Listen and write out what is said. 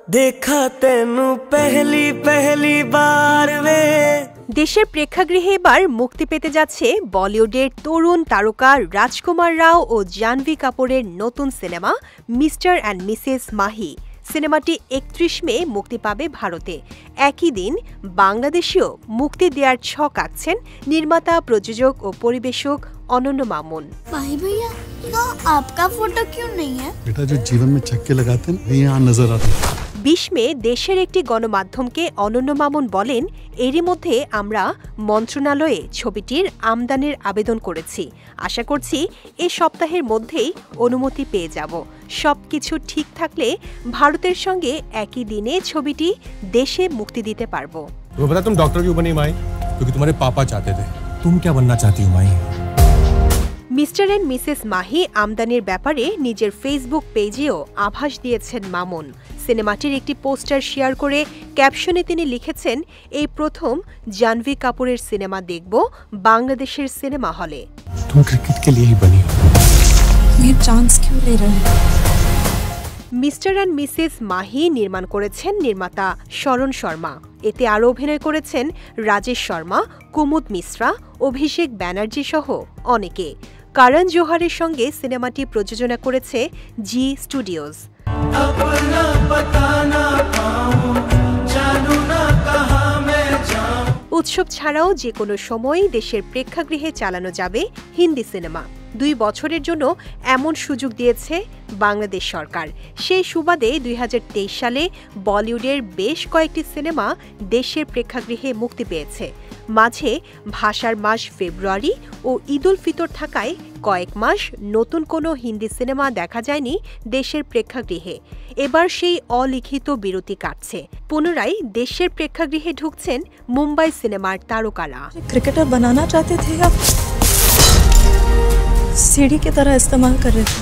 देखा तेनू पहली पहली बार वे। দেশের প্রেক্ষাগৃহে এবার মুক্তি পেতে যাচ্ছে বলিউডের তরুণ তারকা রাজকুমার রাও ও জাহ্নবী কাপুরের নতুন cinema mister and Mrs Mahi. সিনেমাটি ৩১ মে মুক্তি পাবে ভারতে। একই দিন বাংলাদেশেও মুক্তি দেওয়ার ছক আঁকছেন নির্মাতা, প্রযোজক ও পরিবেশক অনন্য মামুন। माही भैया, तो आपका फोटो क्यों नहीं है? बेटा जो जीवन में छक्के लगाते हैं ये यहाँ नजर आते हैं। ২০ মে দেশের একটি গণমাধ্যমকে অনন্য মামুন বলেন, এরই মধ্যে আমরা মন্ত্রণালয়ে ছবিটির আমদানির আবেদন করেছি। আশা করছি এ সপ্তাহের মধ্যেই অনুমতি পেয়ে যাব। সবকিছু ঠিক থাকলে ভারতের সঙ্গে একই দিনে ছবিটি দেশে মুক্তি দিতে পারব। वो पता तुम डॉक्टर क्यों बनी माई? क्योंकि तुम्हारे पापा चाहते थे। तुम क्या बनना चाहती हो माई? মিস্টার অ্যান্ড মিসেস মাহি আমদানির ব্যাপারে নিজের ফেসবুক পেজেও আভাস দিয়েছেন মামুন। সিনেমাটির একটি পোস্টার শেয়ার করে ক্যাপশনে তিনি লিখেছেন, এই প্রথম জাহ্নবী কাপুরের সিনেমা দেখব বাংলাদেশের সিনেমা হলে। तुम क्रिकेट के लिए ही बनी हो। ये चांस क्यों ले रहे हैं? মিস্টার অ্যান্ড মিসেস মাহি নির্মাণ করেছেন নির্মাতা শরণ শর্মা। এতে আরও অভিনয় করেছেন রাজেশ শর্মা, কুমুদ মিশ্রা, অভিষেক ব্যানার্জি সহ অনেকে। করণ জোহরের সঙ্গে সিনেমাটি প্রযোজনা করেছে জি স্টুডিওজ। উৎসব ছাড়াও যে কোনো সময়ই দেশের প্রেক্ষাগৃহে চালানো যাবে হিন্দি সিনেমা। ২ বছরের জন্য এমন সুযোগ দিয়েছে বাংলাদেশ সরকার। সেই সুবাদে ২০২৩ সালে বলিউডের বেশ কয়েকটি সিনেমা দেশের প্রেক্ষাগৃহে মুক্তি পেয়েছে। মাঝে ভাষার মাস ফেব্রুয়ারি ও ঈদ উল ফিতর থাকায় কয়েক মাস নতুন কোনো হিন্দি সিনেমা দেখা যায়নি দেশের প্রেক্ষাগৃহে। এবার সেই অলিখিত বিরতি কাটছে। পুনরায় দেশের প্রেক্ষাগৃহে ঢুকছেন মুম্বাই সিনেমার তারকারা। क्रिकेटर बनाना चाहते थे आप सीढ़ी की तरह इस्तेमाल कर रहे थे।